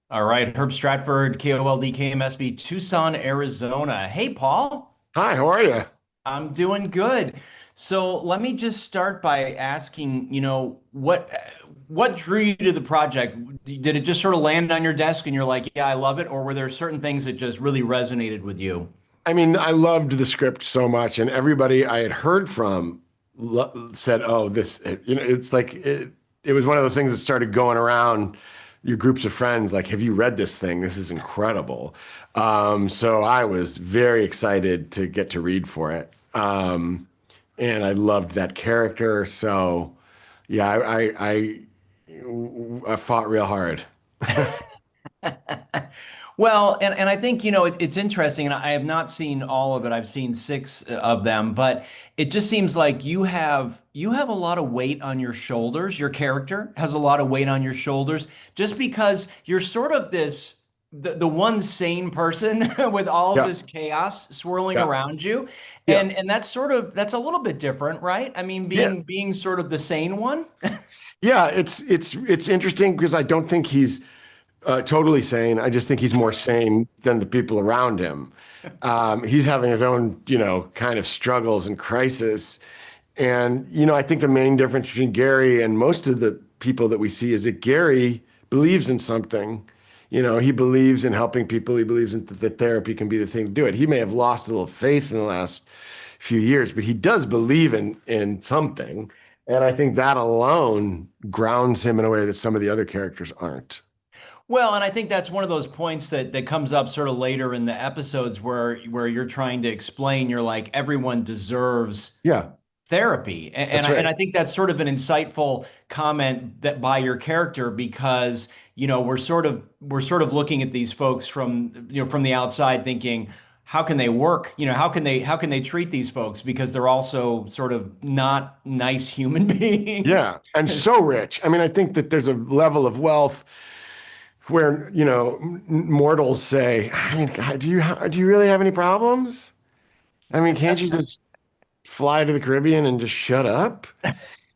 All right, Herb Stratford, KOLD, KMSB, Tucson, Arizona. Hey, Paul. Hi, how are you? I'm doing good. So let me just start by asking, what drew you to the project? Did it just sort of land on your desk and you're like, yeah, I love it? Or were there certain things that just really resonated with you? I mean, I loved the script so much, and everybody I had heard from said, "Oh, it's like it was one of those things that started going around your groups of friends. Like, have you read this thing? This is incredible." So I was very excited to get to read for it, and I loved that character. So, yeah, I fought real hard. Well, and I think, it's interesting, and I have not seen all of it. I've seen six of them, but it just seems like you have a lot of weight on your shoulders. Your character has a lot of weight on your shoulders just because you're sort of the one sane person with all of Yeah, this chaos swirling yeah, around you. yeah, And that's a little bit different, right? I mean, yeah. being sort of the sane one. Yeah, it's interesting because I don't think he's totally sane. I just think he's more sane than the people around him. He's having his own, kind of struggles and crisis. And, I think the main difference between Gary and most of the people that we see is that Gary believes in something. He believes in helping people. He believes in that therapy can be the thing to do it. He may have lost a little faith in the last few years, but he does believe in something. And I think that alone grounds him in a way that some of the other characters aren't. Well, and I think that's one of those points that comes up sort of later in the episodes where you're trying to explain you're like everyone deserves Yeah, therapy. And that's I right. think that's sort of an insightful comment that by your character because, we're sort of looking at these folks from the outside thinking how can they work? How can they treat these folks because they're also sort of not nice human beings. Yeah, and so rich. I mean, I think that there's a level of wealth where, mortals say, I mean, God, do you really have any problems? I mean, can't you just fly to the Caribbean and just shut up?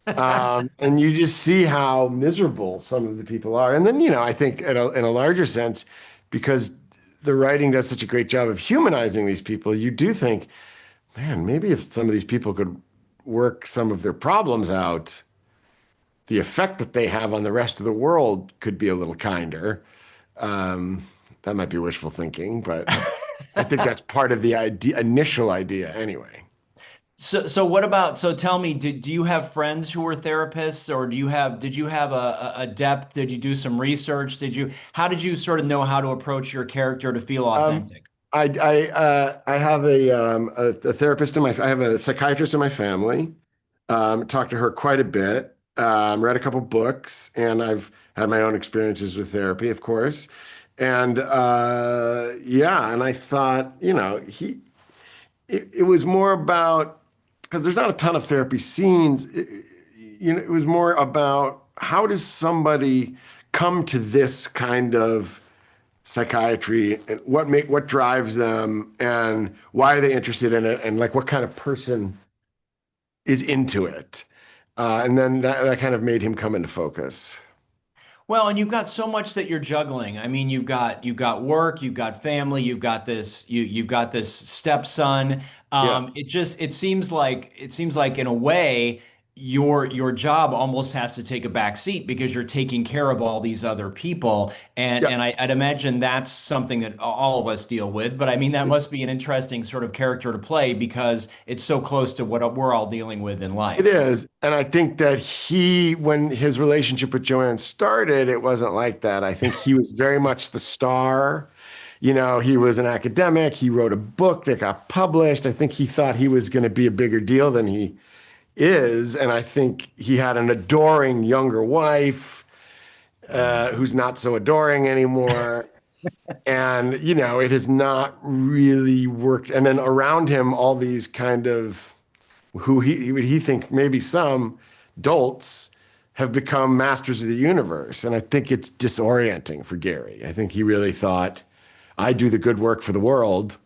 And you just see how miserable some of the people are. And then, I think in a larger sense, because the writing does such a great job of humanizing these people, you do think, man, maybe if some of these people could work some of their problems out, the effect that they have on the rest of the world could be a little kinder. Um, that might be wishful thinking, but I think that's part of the initial idea anyway. So what about, so tell me, do you have friends who are therapists or did you have a depth? Did you do some research? How did you sort of know how to approach your character to feel Um, authentic? I have a therapist I have a psychiatrist in my family. Talked to her quite a bit. Read a couple books, and I've had my own experiences with therapy, of course. And yeah, and I thought, it was more about because there's not a ton of therapy scenes. It was more about how does somebody come to this kind of psychiatry and what drives them and why are they interested in it and like what kind of person is into it. And then that kind of made him come into focus. Well, and you've got so much that you're juggling. I mean, you've got work, you've got family, you've got this stepson. Yeah. It seems like in a way your job almost has to take a back seat because you're taking care of all these other people. And Yeah. and I'd imagine that's something that all of us deal with. But I mean, that must be an interesting sort of character to play because it's so close to what we're all dealing with in It life. is. And I think that when his relationship with Joanne started, it wasn't like that. I think he was very much the star. He was an academic. He wrote a book that got published. I think he thought he was going to be a bigger deal than he is. And I think he had an adoring younger wife who's not so adoring anymore. And, it has not really worked. And then around him, all these kind of who he think maybe some dolts have become masters of the universe. And I think it's disorienting for Gary. I think he really thought, I do the good work for the world.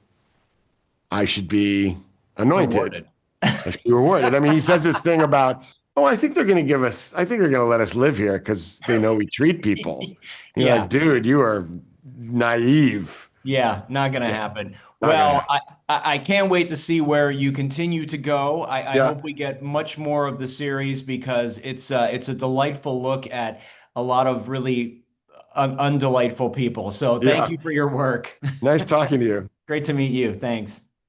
I should be anointed. Rewarded. I should be rewarded. I mean, he says this thing about Oh, I think they're going to give us, I think they're going to let us live here because they know we treat people. You're Yeah. like, dude, you are naive. Yeah, not gonna Yeah, happen. not going to Well, happen. I can't wait to see where you continue to go. I Yeah. hope we get much more of the series because it's a delightful look at a lot of really undelightful people. So thank Yeah. you for your work. Nice talking to you. Great to meet you. Thanks.